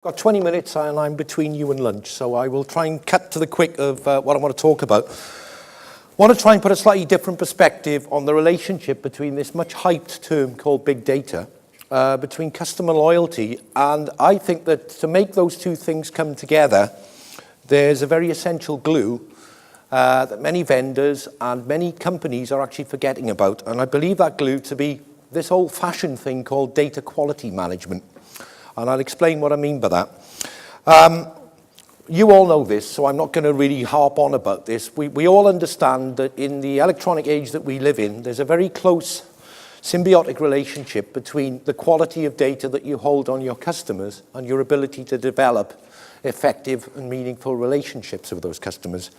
Got 20 minutes and I'm between you and lunch, so I will try and cut to the quick of what I want to talk about. I want to try and put a slightly different perspective on the relationship between this much hyped term called big data, between customer loyalty, and I think that to make those two things come together, there's a very essential glue that many vendors and many companies are actually forgetting about, and I believe that glue to be this old-fashioned thing called data quality management. And I'll explain what I mean by that. You all know this, so I'm not going to really harp on about this. We all understand that in the electronic age that we live in, there's a very close symbiotic relationship between the quality of data that you hold on your customers and your ability to develop effective and meaningful relationships with those customers.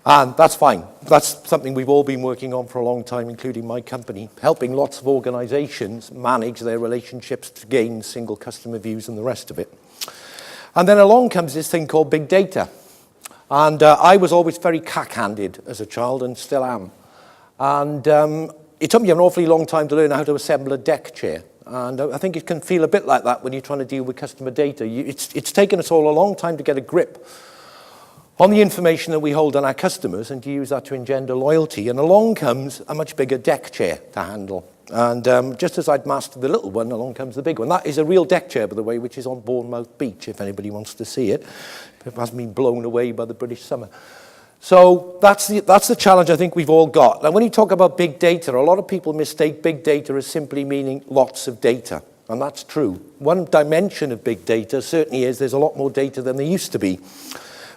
And that's fine. That's something we've all been working on for a long time, including my company, helping lots of organizations manage their relationships to gain single customer views and the rest of it. And then along comes this thing called big data. And I was always very cack-handed as a child and still am. And it took me an awfully long time to learn how to assemble a deck chair. And I think it can feel a bit like that when you're trying to deal with customer data. It's taken us all a long time to get a grip on the information that we hold on our customers and to use that to engender loyalty. And along comes a much bigger deck chair to handle. And just as I'd mastered the little one, along comes the big one. That is a real deck chair, by the way, which is on Bournemouth Beach, if anybody wants to see it. It hasn't been blown away by the British summer. So that's the challenge I think we've all got. Now, when you talk about big data, a lot of people mistake big data as simply meaning lots of data. And that's true. One dimension of big data certainly is there's a lot more data than there used to be.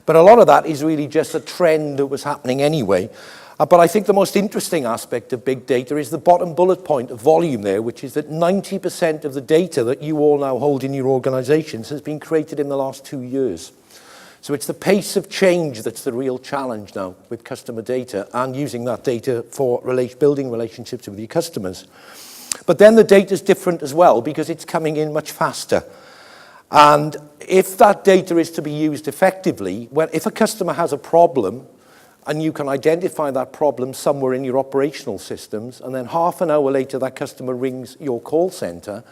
But a lot of that is really just a trend that was happening anyway. But I think the most interesting aspect of big data is the bottom bullet point of volume there, which is that 90% of the data that you all now hold in your organizations has been created in the last 2 years. So it's the pace of change that's the real challenge now with customer data and using that data for building relationships with your customers. But then the data is different as well because it's coming in much faster. And if that data is to be used effectively, well, if a customer has a problem and you can identify that problem somewhere in your operational systems, and then half an hour later that customer rings your call center,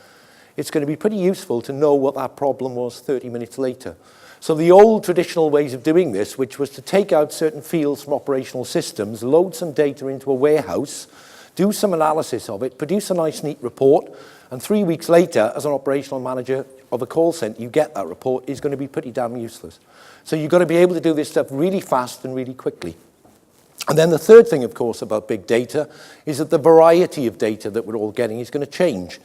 it's going to be pretty useful to know what that problem was 30 minutes later. So the old traditional ways of doing this, which was to take out certain fields from operational systems, load some data into a warehouse, do some analysis of it, produce a nice neat report, and 3 weeks later, as an operational manager of a call center, you get that report, is going to be pretty damn useless. So you've got to be able to do this stuff really fast and really quickly. And then the third thing, of course, about big data is that the variety of data that we're all getting is going to change.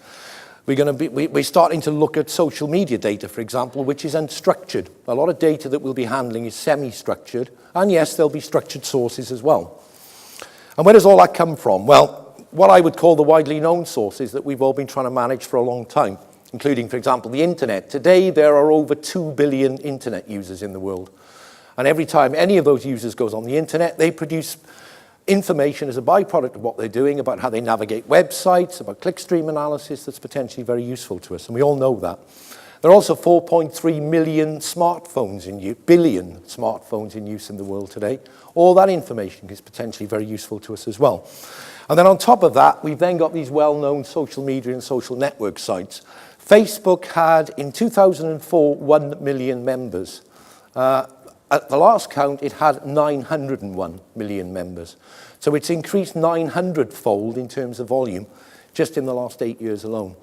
We're starting to look at social media data, for example, which is unstructured. A lot of data that we'll be handling is semi-structured, and yes, there'll be structured sources as well. And where does all that come from? Well, what I would call the widely known sources that we've all been trying to manage for a long time, including, for example, the internet. Today, there are over 2 billion internet users in the world. And every time any of those users goes on the internet, they produce information as a byproduct of what they're doing about how they navigate websites, about clickstream analysis that's potentially very useful to us. And we all know that. There are also 4.3 million billion smartphones in use in the world today. All that information is potentially very useful to us as well. And then on top of that, we've then got these well-known social media and social network sites. Facebook had, in 2004, 1 million members. At the last count, it had 901 million members. So it's increased 900-fold in terms of volume just in the last 8 years alone.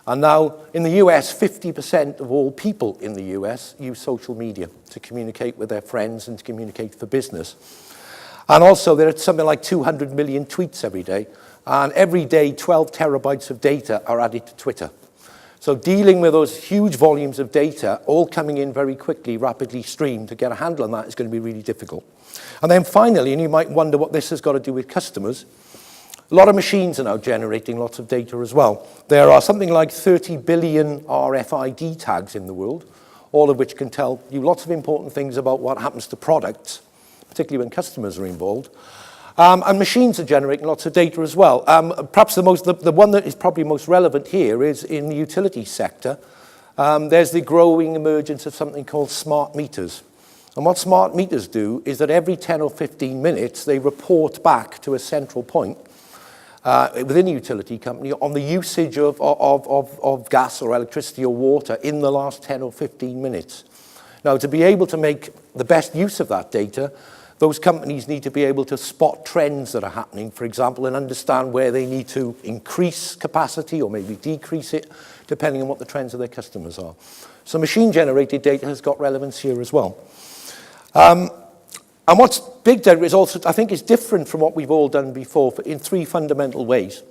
And now, in the US, 50% of all people in the US use social media to communicate with their friends and to communicate for business. And also, there are something like 200 million tweets every day. And every day, 12 terabytes of data are added to Twitter. So dealing with those huge volumes of data, all coming in very quickly, rapidly streamed, to get a handle on that is going to be really difficult. And then finally, and you might wonder what this has got to do with customers, a lot of machines are now generating lots of data as well. There are something like 30 billion RFID tags in the world, all of which can tell you lots of important things about what happens to products, particularly when customers are involved. And machines are generating lots of data as well. Perhaps the one that is probably most relevant here is in the utility sector. There's the growing emergence of something called smart meters. And what smart meters do is that every 10 or 15 minutes, they report back to a central point within a utility company on the usage of gas or electricity or water in the last 10 or 15 minutes. Now, to be able to make the best use of that data, those companies need to be able to spot trends that are happening, for example, and understand where they need to increase capacity or maybe decrease it, depending on what the trends of their customers are. So machine-generated data has got relevance here as well. And what's big data is also, I think, is different from what we've all done before in three fundamental ways.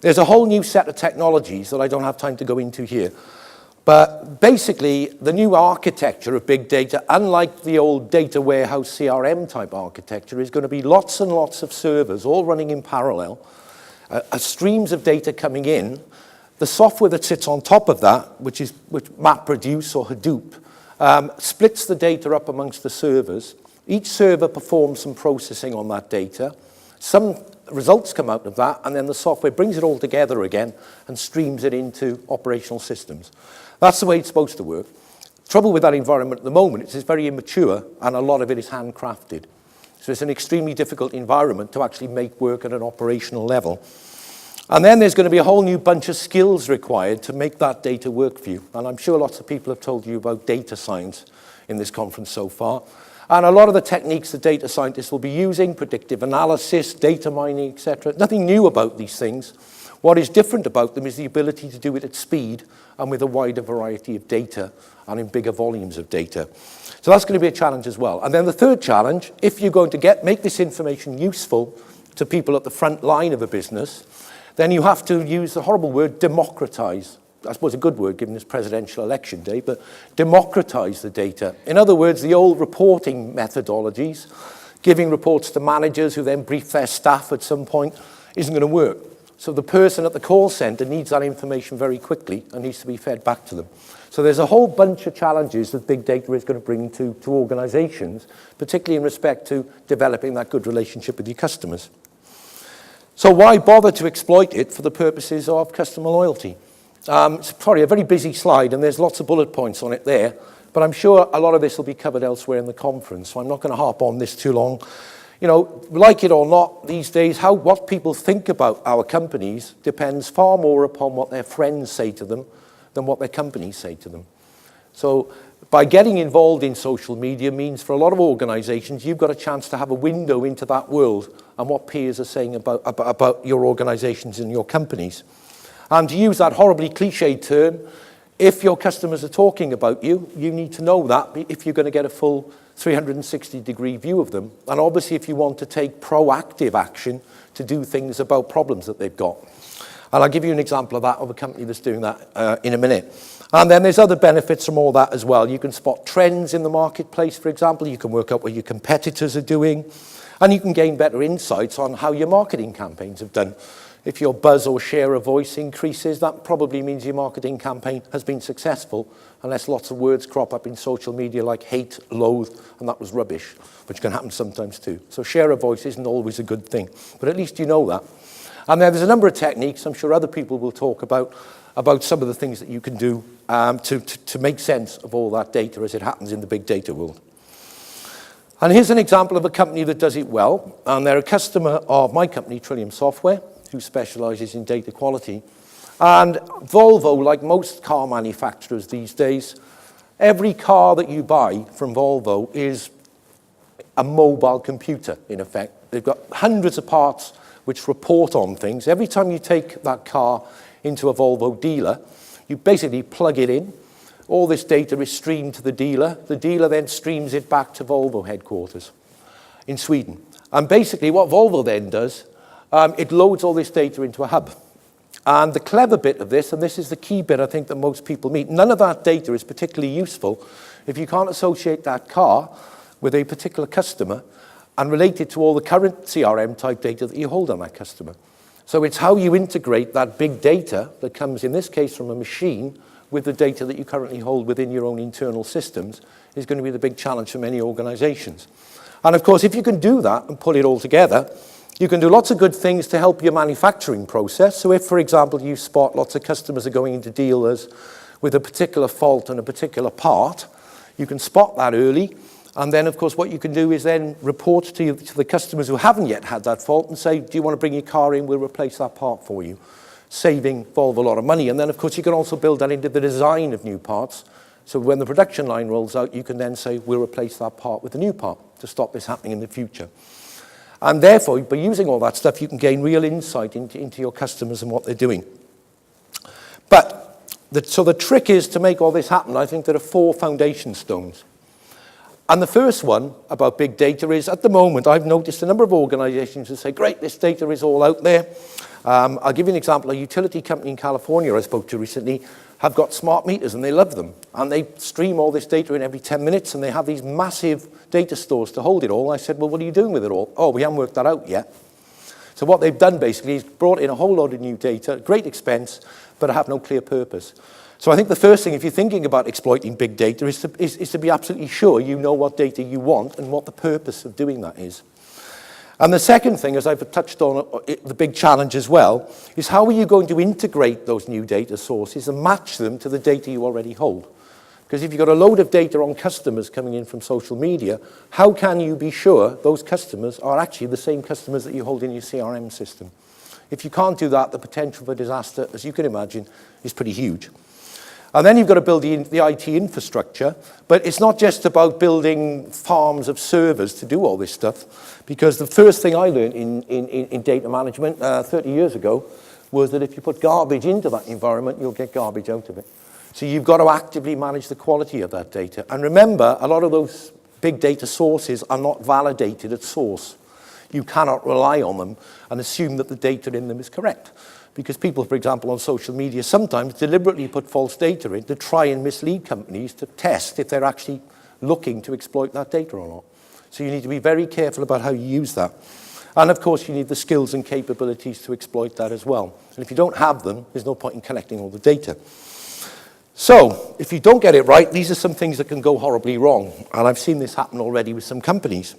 There's a whole new set of technologies that I don't have time to go into here. But basically, the new architecture of big data, unlike the old data warehouse CRM type architecture, is going to be lots and lots of servers all running in parallel, streams of data coming in. The software that sits on top of that, which MapReduce or Hadoop, splits the data up amongst the servers. Each server performs some processing on that data. Some results come out of that, and then the software brings it all together again and streams it into operational systems. That's the way it's supposed to work. The trouble with that environment at the moment is it's very immature, and a lot of it is handcrafted. So it's an extremely difficult environment to actually make work at an operational level. And then there's going to be a whole new bunch of skills required to make that data work for you. And I'm sure lots of people have told you about data science in this conference so far. And a lot of the techniques that data scientists will be using, predictive analysis, data mining, etc., nothing new about these things. What is different about them is the ability to do it at speed and with a wider variety of data and in bigger volumes of data. So that's going to be a challenge as well. And then the third challenge, if you're going to make this information useful to people at the front line of a business, then you have to use the horrible word democratize. I suppose a good word given this presidential election day, but democratize the data. In other words, the old reporting methodologies, giving reports to managers who then brief their staff at some point, isn't going to work. So the person at the call center needs that information very quickly and needs to be fed back to them. So there's a whole bunch of challenges that big data is going to bring to organizations, particularly in respect to developing that good relationship with your customers. So why bother to exploit it for the purposes of customer loyalty? It's probably a very busy slide, and there's lots of bullet points on it there, but I'm sure a lot of this will be covered elsewhere in the conference, so I'm not going to harp on this too long. You know, like it or not, these days, what people think about our companies depends far more upon what their friends say to them than what their companies say to them. So by getting involved in social media means for a lot of organizations, you've got a chance to have a window into that world and what peers are saying about your organizations and your companies. And to use that horribly cliched term, if your customers are talking about you, you need to know that if you're going to get a full 360-degree view of them. And obviously, if you want to take proactive action to do things about problems that they've got. And I'll give you an example of that, of a company that's doing that in a minute. And then there's other benefits from all that as well. You can spot trends in the marketplace, for example. You can work out what your competitors are doing. And you can gain better insights on how your marketing campaigns have done. If your buzz or share of voice increases, that probably means your marketing campaign has been successful, unless lots of words crop up in social media like hate, loathe, and that was rubbish, which can happen sometimes too. So share of voice isn't always a good thing, but at least you know that. And then there's a number of techniques, I'm sure other people will talk about some of the things that you can do to make sense of all that data as it happens in the big data world. And here's an example of a company that does it well, and they're a customer of my company, Trillium Software, who specializes in data quality. And Volvo, like most car manufacturers these days, every car that you buy from Volvo is a mobile computer, in effect. They've got hundreds of parts which report on things. Every time you take that car into a Volvo dealer, you basically plug it in. All this data is streamed to the dealer. The dealer then streams it back to Volvo headquarters in Sweden. And basically what Volvo then does, it loads all this data into a hub. And the clever bit of this, and this is the key bit I think that most people meet, none of that data is particularly useful if you can't associate that car with a particular customer and relate it to all the current CRM type data that you hold on that customer. So it's how you integrate that big data that comes, in this case, from a machine with the data that you currently hold within your own internal systems is going to be the big challenge for many organizations. And of course, if you can do that and pull it all together, you can do lots of good things to help your manufacturing process. So if, for example, you spot lots of customers are going into dealers with a particular fault on a particular part, you can spot that early And then, of course, what you can do is then report to the customers who haven't yet had that fault and say, do you want to bring your car in? We'll replace that part for you, saving Volvo a lot of money. And then, of course, you can also build that into the design of new parts. So when the production line rolls out, you can then say, we'll replace that part with a new part to stop this happening in the future. And therefore, by using all that stuff, you can gain real insight into your customers and what they're doing. But, so the trick is to make all this happen. I think there are 4 foundation stones. And the first one about big data is, at the moment, I've noticed a number of organizations who say, great, this data is all out there. I'll give you an example. A utility company in California I spoke to recently have got smart meters, and they love them. And they stream all this data in every 10 minutes, and they have these massive data stores to hold it all. I said, well, what are you doing with it all? Oh, we haven't worked that out yet. So what they've done, basically, is brought in a whole lot of new data, at great expense, but have no clear purpose. So I think the first thing, if you're thinking about exploiting big data, is to be absolutely sure you know what data you want and what the purpose of doing that is. And the second thing, as I've touched on, the big challenge as well, is how are you going to integrate those new data sources and match them to the data you already hold? Because if you've got a load of data on customers coming in from social media, how can you be sure those customers are actually the same customers that you hold in your CRM system? If you can't do that, the potential for disaster, as you can imagine, is pretty huge. And then you've got to build the IT infrastructure, but it's not just about building farms of servers to do all this stuff, because the first thing I learned in data management 30 years ago was that if you put garbage into that environment, you'll get garbage out of it. So you've got to actively manage the quality of that data. And remember, a lot of those big data sources are not validated at source. You cannot rely on them and assume that the data in them is correct. Because people, for example, on social media sometimes deliberately put false data in to try and mislead companies to test if they're actually looking to exploit that data or not. So you need to be very careful about how you use that. And of course, you need the skills and capabilities to exploit that as well. And if you don't have them, there's no point in collecting all the data. So if you don't get it right, these are some things that can go horribly wrong. And I've seen this happen already with some companies.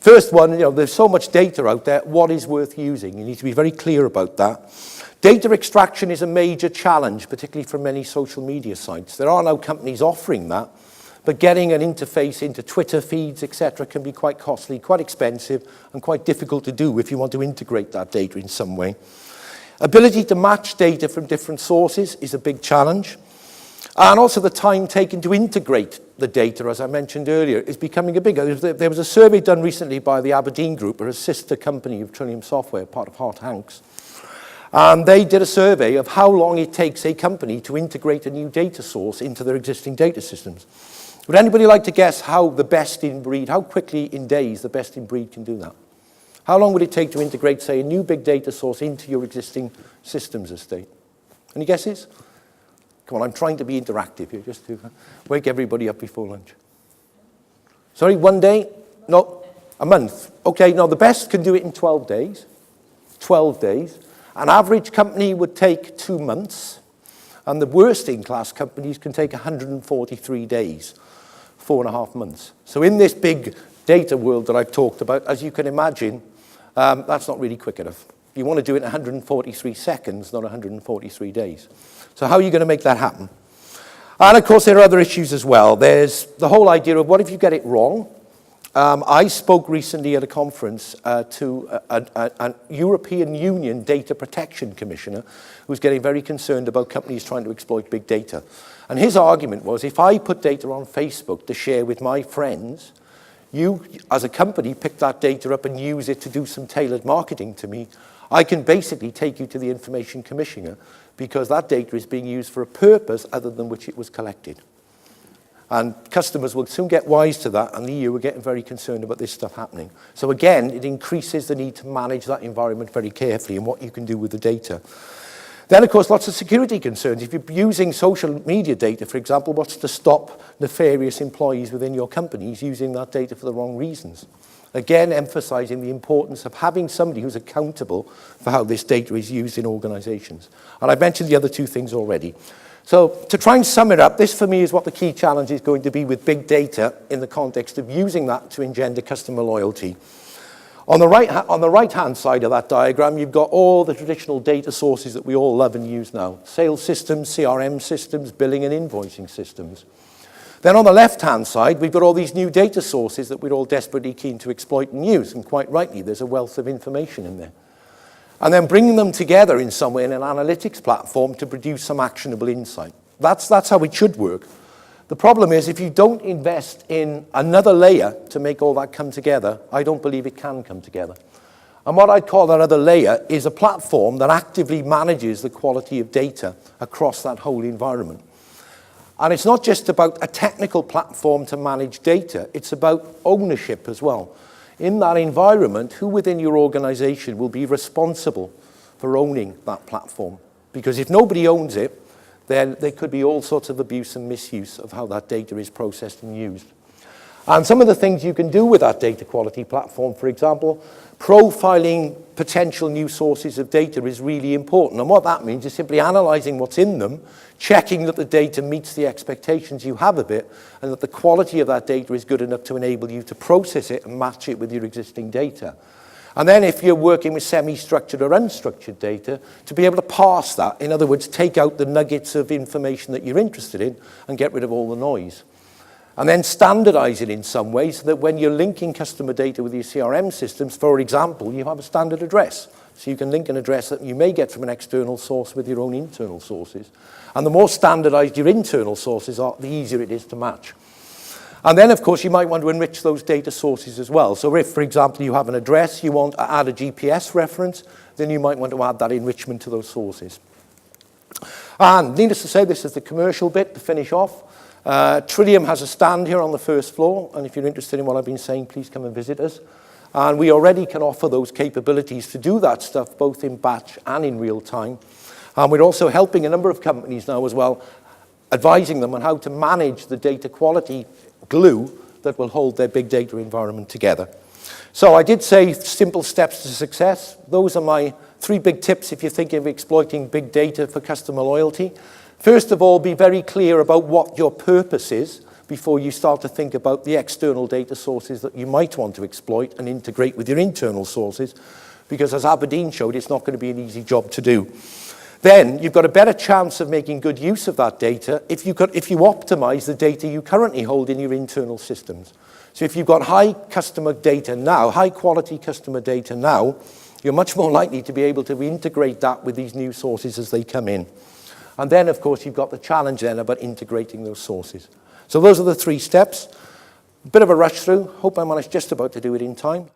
First one, there's so much data out there, what is worth using? You need to be very clear about that. Data extraction is a major challenge, particularly for many social media sites. There are now companies offering that, but getting an interface into Twitter feeds, etc., can be quite costly, quite expensive, and quite difficult to do if you want to integrate that data in some way. Ability to match data from different sources is a big challenge. And also the time taken to integrate the data, as I mentioned earlier, is becoming a bigger. There was a survey done recently by the Aberdeen Group, or a sister company of Trillium Software, part of Hart Hanks. And they did a survey of how long it takes a company to integrate a new data source into their existing data systems. Would anybody like to guess how the best in breed, how quickly in days the best in breed can do that? How long would it take to integrate, say, a new big data source into your existing systems estate? Any guesses? Come on, I'm trying to be interactive here, just to wake everybody up before lunch. Sorry, 1 day? No, a month. Okay, no, the best can do it in 12 days. 12 days. An average company would take 2 months, and the worst in-class companies can take 143 days, 4.5 months. So in this big data world that I've talked about, as you can imagine, that's not really quick enough. You want to do it in 143 seconds, not 143 days. So how are you going to make that happen? And of course, there are other issues as well. There's the whole idea of what if you get it wrong? I spoke recently at a conference to a European Union data protection commissioner who's getting very concerned about companies trying to exploit big data. And his argument was, if I put data on Facebook to share with my friends, you, as a company, pick that data up and use it to do some tailored marketing to me, I can basically take you to the information commissioner because that data is being used for a purpose other than which it was collected. And customers will soon get wise to that, and the EU are getting very concerned about this stuff happening. So again, it increases the need to manage that environment very carefully and what you can do with the data. Then, of course, lots of security concerns. If you're using social media data, for example, what's to stop nefarious employees within your companies using that data for the wrong reasons? Again, emphasizing the importance of having somebody who's accountable for how this data is used in organizations. And I've mentioned the other 2 things already. So to try and sum it up, this for me is what the key challenge is going to be with big data in the context of using that to engender customer loyalty. On the right-hand side of that diagram, you've got all the traditional data sources that we all love and use now. Sales systems, CRM systems, billing and invoicing systems. Then on the left-hand side, we've got all these new data sources that we're all desperately keen to exploit and use, and quite rightly, there's a wealth of information in there. And then bringing them together in some way in an analytics platform to produce some actionable insight. That's how it should work. The problem is, if you don't invest in another layer to make all that come together, I don't believe it can come together. And what I'd call that other layer is a platform that actively manages the quality of data across that whole environment. And it's not just about a technical platform to manage data, it's about ownership as well. In that environment, who within your organization will be responsible for owning that platform? Because if nobody owns it, then there could be all sorts of abuse and misuse of how that data is processed and used. And some of the things you can do with that data quality platform, for example, profiling potential new sources of data is really important. And what that means is simply analyzing what's in them, checking that the data meets the expectations you have of it, and that the quality of that data is good enough to enable you to process it and match it with your existing data. And then if you're working with semi-structured or unstructured data, to be able to parse that, in other words, take out the nuggets of information that you're interested in and get rid of all the noise. And then standardize it in some way so that when you're linking customer data with your CRM systems, for example, you have a standard address. So you can link an address that you may get from an external source with your own internal sources. And the more standardized your internal sources are, the easier it is to match. And then, of course, you might want to enrich those data sources as well. So if, for example, you have an address, you want to add a GPS reference, then you might want to add that enrichment to those sources. And needless to say, this is the commercial bit to finish off. Trillium has a stand here on the first floor, and if you're interested in what I've been saying, please come and visit us. And we already can offer those capabilities to do that stuff, both in batch and in real time. And we're also helping a number of companies now as well, advising them on how to manage the data quality glue that will hold their big data environment together. So I did say simple steps to success. Those are my 3 big tips if you're thinking of exploiting big data for customer loyalty. First of all, be very clear about what your purpose is before you start to think about the external data sources that you might want to exploit and integrate with your internal sources, because as Aberdeen showed, it's not going to be an easy job to do. Then you've got a better chance of making good use of that data if you optimize the data you currently hold in your internal systems. So if you've got high customer data now, high quality customer data now, you're much more likely to be able to integrate that with these new sources as they come in. And then, of course, you've got the challenge then about integrating those sources. So those are the 3 steps. A bit of a rush through. Hope I managed just about to do it in time.